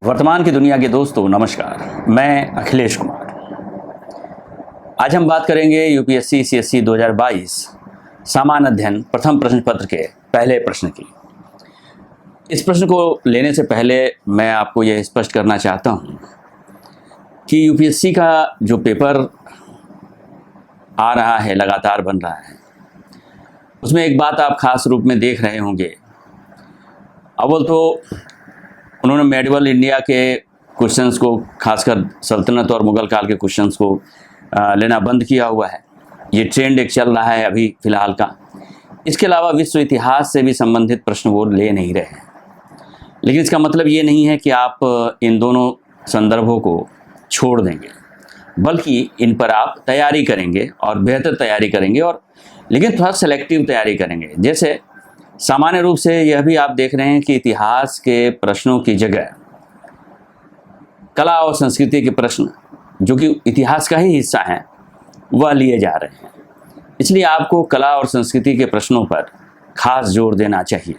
वर्तमान की दुनिया के दोस्तों नमस्कार, मैं अखिलेश कुमार। आज हम बात करेंगे यूपीएससी सीएससी 2022 सामान्य अध्ययन प्रथम प्रश्न पत्र के पहले प्रश्न की। इस प्रश्न को लेने से पहले मैं आपको यह स्पष्ट करना चाहता हूं कि यूपीएससी का जो पेपर आ रहा है, लगातार बन रहा है, उसमें एक बात आप खास रूप में देख रहे होंगे। अव्वल तो उन्होंने मेडिवल इंडिया के क्वेश्चंस को, खासकर सल्तनत और मुगल काल के क्वेश्चंस को लेना बंद किया हुआ है। ये ट्रेंड एक चल रहा है अभी फ़िलहाल का। इसके अलावा विश्व इतिहास से भी संबंधित प्रश्न वो ले नहीं रहे हैं। लेकिन इसका मतलब ये नहीं है कि आप इन दोनों संदर्भों को छोड़ देंगे, बल्कि इन पर आप तैयारी करेंगे और बेहतर तैयारी करेंगे, और लेकिन थोड़ा सेलेक्टिव तैयारी करेंगे। जैसे सामान्य रूप से यह भी आप देख रहे हैं कि इतिहास के प्रश्नों की जगह कला और संस्कृति के प्रश्न, जो कि इतिहास का ही हिस्सा हैं, वह लिए जा रहे हैं। इसलिए आपको कला और संस्कृति के प्रश्नों पर खास जोर देना चाहिए,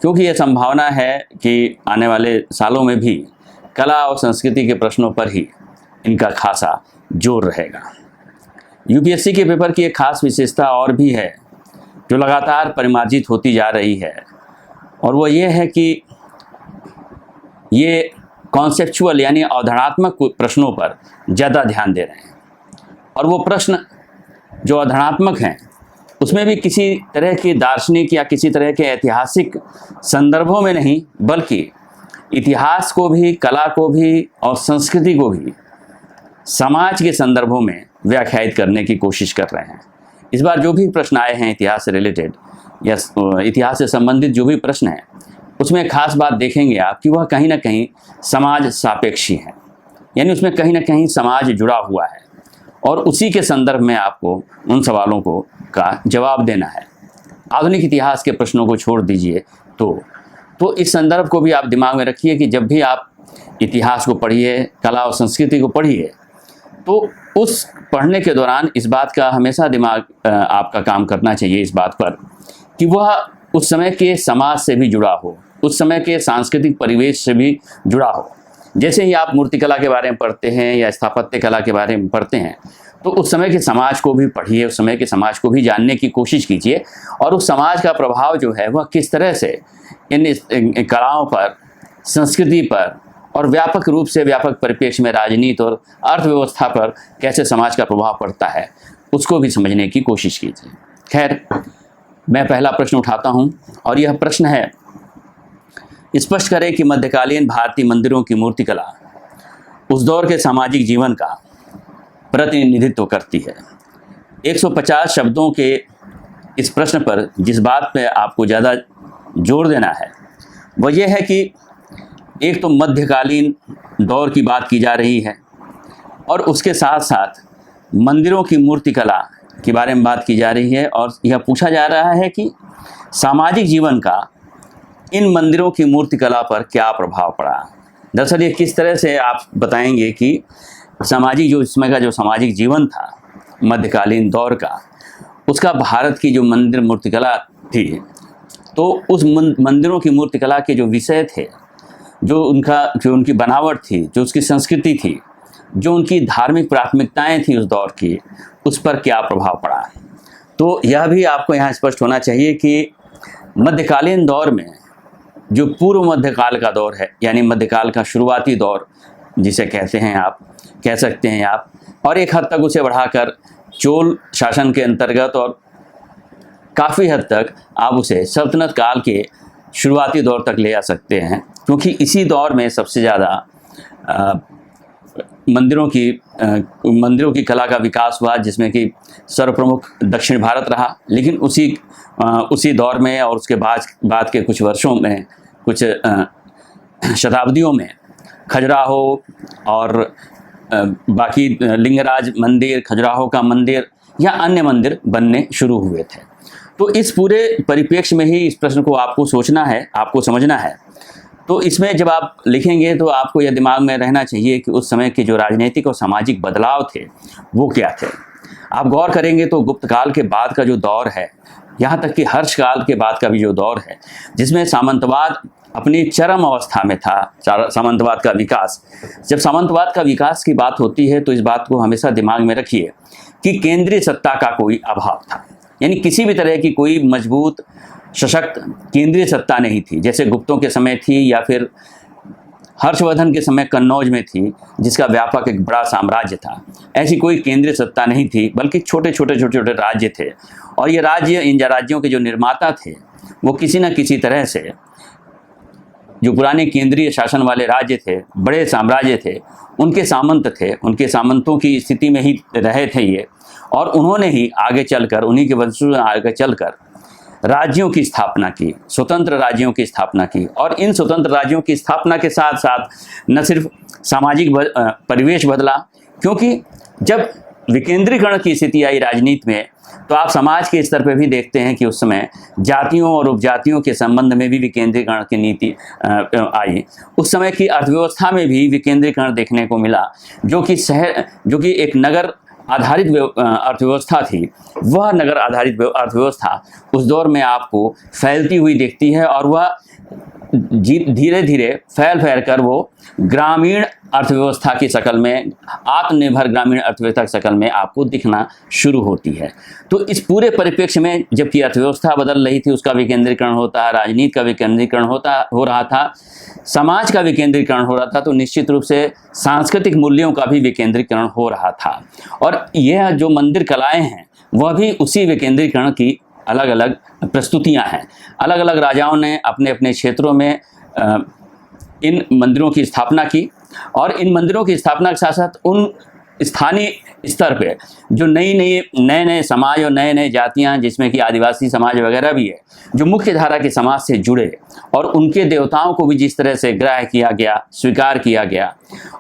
क्योंकि यह संभावना है कि आने वाले सालों में भी कला और संस्कृति के प्रश्नों पर ही इनका खासा जोर रहेगा। यूपीएससी के पेपर की एक खास विशेषता और भी है जो लगातार परिमार्जित होती जा रही है, और वो ये है कि ये कॉन्सेप्चुअल यानी अवधारणात्मक प्रश्नों पर ज़्यादा ध्यान दे रहे हैं। और वो प्रश्न जो अवधारणात्मक हैं उसमें भी किसी तरह की दार्शनिक या किसी तरह के ऐतिहासिक संदर्भों में नहीं, बल्कि इतिहास को भी, कला को भी और संस्कृति को भी समाज के संदर्भों में व्याख्यायित करने की कोशिश कर रहे हैं। इस बार जो भी प्रश्न आए हैं इतिहास से रिलेटेड या इतिहास से संबंधित जो भी प्रश्न हैं, उसमें खास बात देखेंगे आप कि वह कहीं ना कहीं समाज सापेक्षी हैं, यानी उसमें कहीं ना कहीं समाज जुड़ा हुआ है, और उसी के संदर्भ में आपको उन सवालों को का जवाब देना है। आधुनिक इतिहास के प्रश्नों को छोड़ दीजिए। तो इस संदर्भ को भी आप दिमाग में रखिए कि जब भी आप इतिहास को पढ़िए, कला और संस्कृति को पढ़िए, तो उस पढ़ने के दौरान इस बात का हमेशा दिमाग आपका काम करना चाहिए, इस बात पर कि वह उस समय के समाज से भी जुड़ा हो, उस समय के सांस्कृतिक परिवेश से भी जुड़ा हो। जैसे ही आप मूर्तिकला के बारे में पढ़ते हैं या स्थापत्य कला के बारे में पढ़ते हैं, तो उस समय के समाज को भी पढ़िए, उस समय के समाज को भी जानने की कोशिश कीजिए, और उस समाज का प्रभाव जो है वह किस तरह से इन कलाओं पर, संस्कृति पर और व्यापक रूप से, व्यापक परिप्रेक्ष्य में राजनीति और अर्थव्यवस्था पर कैसे समाज का प्रभाव पड़ता है, उसको भी समझने की कोशिश कीजिए। खैर, मैं पहला प्रश्न उठाता हूं, और यह प्रश्न है, स्पष्ट करें कि मध्यकालीन भारतीय मंदिरों की मूर्तिकला उस दौर के सामाजिक जीवन का प्रतिनिधित्व करती है। 150 शब्दों के इस प्रश्न पर जिस बात पे आपको ज़्यादा जोर देना है वह यह है कि एक तो मध्यकालीन दौर की बात की जा रही है, और उसके साथ साथ मंदिरों की मूर्तिकला के बारे में बात की जा रही है, और यह पूछा जा रहा है कि सामाजिक जीवन का इन मंदिरों की मूर्तिकला पर क्या प्रभाव पड़ा। दरअसल ये किस तरह से आप बताएंगे कि सामाजिक, जो इसमें का जो सामाजिक जीवन था मध्यकालीन दौर का, उसका भारत की जो मंदिर मूर्तिकला थी, तो उस मंदिरों की मूर्तिकला के जो विषय थे, जो उनकी बनावट थी, जो उसकी संस्कृति थी, जो उनकी धार्मिक प्राथमिकताएं थी उस दौर की, उस पर क्या प्रभाव पड़ा। तो यह भी आपको यहाँ स्पष्ट होना चाहिए कि मध्यकालीन दौर में जो पूर्व मध्यकाल का दौर है, यानी मध्यकाल का शुरुआती दौर जिसे कहते हैं, आप कह सकते हैं आप, और एक हद तक उसे बढ़ाकर चोल शासन के अंतर्गत, और काफ़ी हद तक आप उसे सल्तनत काल के शुरुआती दौर तक ले आ सकते हैं, क्योंकि इसी दौर में सबसे ज़्यादा मंदिरों की कला का विकास हुआ, जिसमें कि सर्वप्रमुख दक्षिण भारत रहा। लेकिन उसी दौर में और उसके बाद के कुछ वर्षों में, कुछ शताब्दियों में खजुराहो और बाकी लिंगराज मंदिर, खजुराहो का मंदिर या अन्य मंदिर बनने शुरू हुए थे। तो इस पूरे परिप्रेक्ष्य में ही इस प्रश्न को आपको सोचना है, आपको समझना है। तो इसमें जब आप लिखेंगे तो आपको यह दिमाग में रहना चाहिए कि उस समय के जो राजनीतिक और सामाजिक बदलाव थे वो क्या थे। आप गौर करेंगे तो गुप्त काल के बाद का जो दौर है, यहाँ तक कि हर्ष काल के बाद का भी जो दौर है, जिसमें सामंतवाद अपनी चरम अवस्था में था सामंतवाद का विकास। जब सामंतवाद का विकास की बात होती है तो इस बात को हमेशा दिमाग में रखिए कि केंद्रीय सत्ता का कोई अभाव था, यानी किसी भी तरह की कोई मजबूत सशक्त केंद्रीय सत्ता नहीं थी, जैसे गुप्तों के समय थी या फिर हर्षवर्धन के समय कन्नौज में थी, जिसका व्यापक एक बड़ा साम्राज्य था। ऐसी कोई केंद्रीय सत्ता नहीं थी, बल्कि छोटे छोटे राज्य थे। और ये राज्य, इन राज्यों के जो निर्माता थे वो किसी न किसी तरह से जो पुराने केंद्रीय शासन वाले राज्य थे, बड़े साम्राज्य थे, उनके सामंत थे, उनके सामंतों की स्थिति में ही रहे थे ये। और उन्होंने ही आगे चलकर, उन्हीं के वंशजों ने आगे चलकर राज्यों की स्थापना की, स्वतंत्र राज्यों की स्थापना की। और इन स्वतंत्र राज्यों की स्थापना के साथ साथ न सिर्फ सामाजिक परिवेश बदला, क्योंकि जब विकेंद्रीकरण की स्थिति आई राजनीति में, तो आप समाज के स्तर पर भी देखते हैं कि उस समय जातियों और उपजातियों के संबंध में भी विकेंद्रीकरण की नीति आई। उस समय की अर्थव्यवस्था में भी विकेंद्रीकरण देखने को मिला, जो कि एक नगर आधारित अर्थव्यवस्था थी। वह नगर आधारित अर्थव्यवस्था उस दौर में आपको फैलती हुई दिखती है, और वह धीरे धीरे फैल कर वो ग्रामीण अर्थव्यवस्था की शक्ल में, आत्मनिर्भर ग्रामीण अर्थव्यवस्था की शक्ल में आपको दिखना शुरू होती है। तो इस पूरे परिप्रेक्ष्य में जबकि अर्थव्यवस्था बदल रही थी, उसका विकेंद्रीकरण होता है, राजनीति का विकेंद्रीकरण हो रहा था, समाज का विकेंद्रीकरण हो रहा था, तो निश्चित रूप से सांस्कृतिक मूल्यों का भी विकेंद्रीकरण हो रहा था। और यह जो मंदिर कलाएं हैं वह भी उसी विकेंद्रीकरण की अलग अलग प्रस्तुतियां हैं। अलग अलग राजाओं ने अपने अपने क्षेत्रों में इन मंदिरों की स्थापना की, और इन मंदिरों की स्थापना के साथ साथ उन स्थानीय स्तर पे जो नए समाज और नए जातियां, जिसमें कि आदिवासी समाज वगैरह भी है, जो मुख्य धारा के समाज से जुड़े, और उनके देवताओं को भी जिस तरह से ग्रह किया गया, स्वीकार किया गया,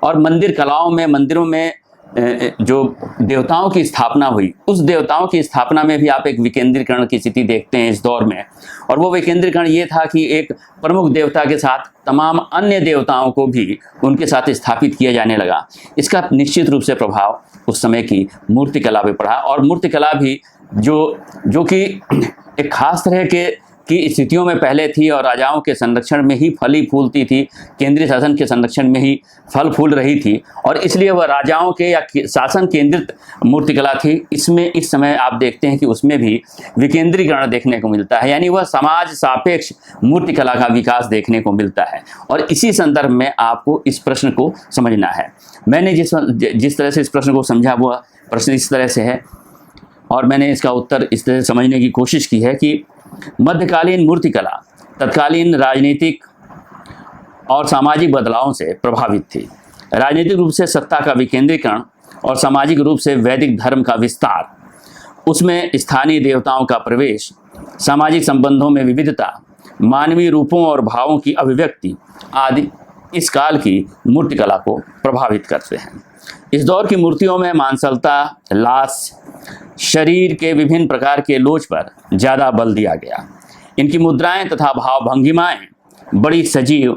और मंदिर कलाओं में, मंदिरों में जो देवताओं की स्थापना हुई, उस देवताओं की स्थापना में भी आप एक विकेंद्रीकरण की स्थिति देखते हैं इस दौर में। और वो विकेंद्रीकरण ये था कि एक प्रमुख देवता के साथ तमाम अन्य देवताओं को भी उनके साथ स्थापित किया जाने लगा। इसका निश्चित रूप से प्रभाव उस समय की मूर्तिकला पे पड़ा, और मूर्तिकला भी जो कि एक खास तरह की स्थितियों में पहले थी, और राजाओं के संरक्षण में ही फली फूलती थी, केंद्रीय शासन के संरक्षण में ही फल फूल रही थी, और इसलिए वह राजाओं के या शासन केंद्रित मूर्तिकला थी। इसमें इस समय आप देखते हैं कि उसमें भी विकेंद्रीकरण देखने को मिलता है, यानी वह समाज सापेक्ष मूर्तिकला का विकास देखने को मिलता है। और इसी संदर्भ में आपको इस प्रश्न को समझना है। मैंने जिस तरह से इस प्रश्न को समझा, वह प्रश्न इस तरह से है, और मैंने इसका उत्तर इस तरह से समझने की कोशिश की है कि मध्यकालीन मूर्तिकला तत्कालीन राजनीतिक और सामाजिक बदलावों से प्रभावित थी। राजनीतिक रूप से सत्ता का विकेंद्रीकरण और सामाजिक रूप से वैदिक धर्म का विस्तार, उसमें स्थानीय देवताओं का प्रवेश, सामाजिक संबंधों में विविधता, मानवीय रूपों और भावों की अभिव्यक्ति आदि इस काल की मूर्तिकला को प्रभावित करते हैं। इस दौर की मूर्तियों में मांसलता, लाश, शरीर के विभिन्न प्रकार के लोच पर ज़्यादा बल दिया गया। इनकी मुद्राएं तथा भाव भंगिमाएं बड़ी सजीव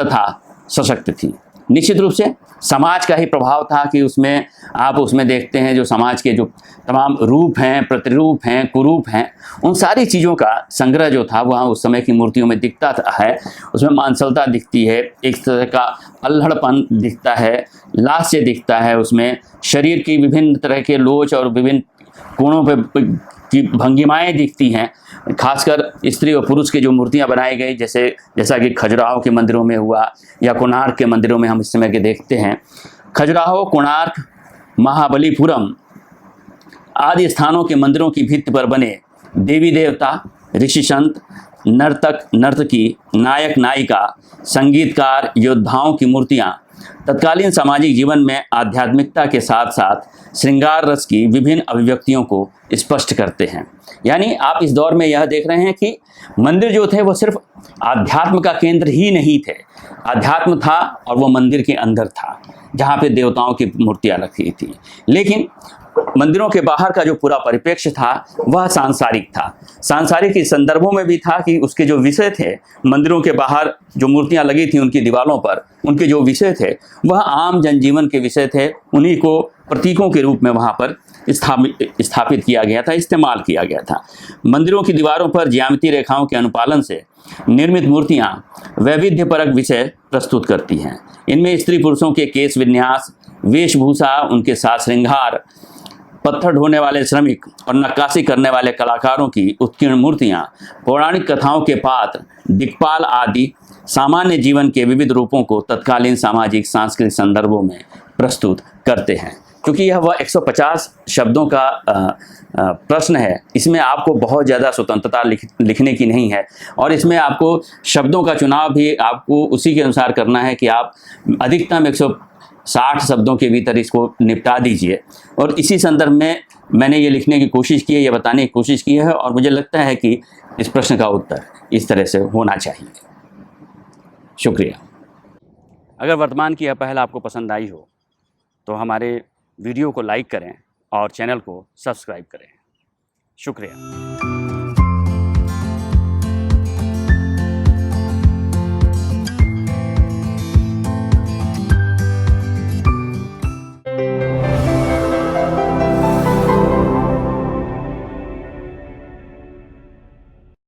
तथा सशक्त थी। निश्चित रूप से समाज का ही प्रभाव था कि उसमें देखते हैं जो समाज के जो तमाम रूप हैं, प्रतिरूप हैं, कुरूप हैं, उन सारी चीज़ों का संग्रह जो था वहाँ उस समय की मूर्तियों में दिखता है। उसमें मांसलता दिखती है, एक तरह का अल्हड़पन दिखता है, लास्य दिखता है, उसमें शरीर की विभिन्न तरह के लोच और विभिन्न कोणों पे की भंगिमाएँ दिखती हैं। खासकर स्त्री और पुरुष की जो मूर्तियां बनाई गई, जैसा कि खजुराहो के मंदिरों में हुआ या कोणार्क के मंदिरों में हम इस समय के देखते हैं। खजुराहो, कोणार्क, महाबलीपुरम आदि स्थानों के मंदिरों की भित्ति पर बने देवी देवता, ऋषि संत, नर्तक नर्तकी, नायक नायिका, संगीतकार, योद्धाओं की मूर्तियां तत्कालीन सामाजिक जीवन में आध्यात्मिकता के साथ साथ श्रृंगार रस की विभिन्न अभिव्यक्तियों को स्पष्ट करते हैं। यानी आप इस दौर में यह देख रहे हैं कि मंदिर जो थे वो सिर्फ आध्यात्म का केंद्र ही नहीं थे। आध्यात्म था और वो मंदिर के अंदर था, जहाँ पे देवताओं की मूर्तियाँ रखी थी। लेकिन मंदिरों के बाहर का जो पूरा परिप्रेक्ष्य था वह सांसारिक था। सांसारिक के संदर्भों में भी था कि उसके जो विषय थे, मंदिरों के बाहर जो मूर्तियां लगी थी उनकी दीवारों पर, उनके जो विषय थे वह आम जनजीवन के विषय थे। उन्हीं को प्रतीकों के रूप में वहाँ पर स्थापित किया गया था, इस्तेमाल किया गया था। मंदिरों की दीवारों पर ज्यामितीय रेखाओं के अनुपालन से निर्मित मूर्तियाँ वैविध्यपरक विषय प्रस्तुत करती हैं। इनमें स्त्री पुरुषों के केश विन्यास, वेशभूषा, उनके साज श्रृंगार, पत्थर ढोने वाले श्रमिक और नक्काशी करने वाले कलाकारों की उत्कीर्ण मूर्तियाँ, पौराणिक कथाओं के पात्र, दिक्पाल आदि सामान्य जीवन के विविध रूपों को तत्कालीन सामाजिक सांस्कृतिक संदर्भों में प्रस्तुत करते हैं। क्योंकि यह वह 150 शब्दों का प्रश्न है, इसमें आपको बहुत ज़्यादा स्वतंत्रता लिखने की नहीं है, और इसमें आपको शब्दों का चुनाव भी आपको उसी के अनुसार करना है कि आप अधिकतम 160 शब्दों के भीतर इसको निपटा दीजिए। और इसी संदर्भ में मैंने ये लिखने की कोशिश की है, ये बताने की कोशिश की है, और मुझे लगता है कि इस प्रश्न का उत्तर इस तरह से होना चाहिए। शुक्रिया। अगर वर्तमान की यह पहल आपको पसंद आई हो तो हमारे वीडियो को लाइक करें और चैनल को सब्सक्राइब करें। शुक्रिया।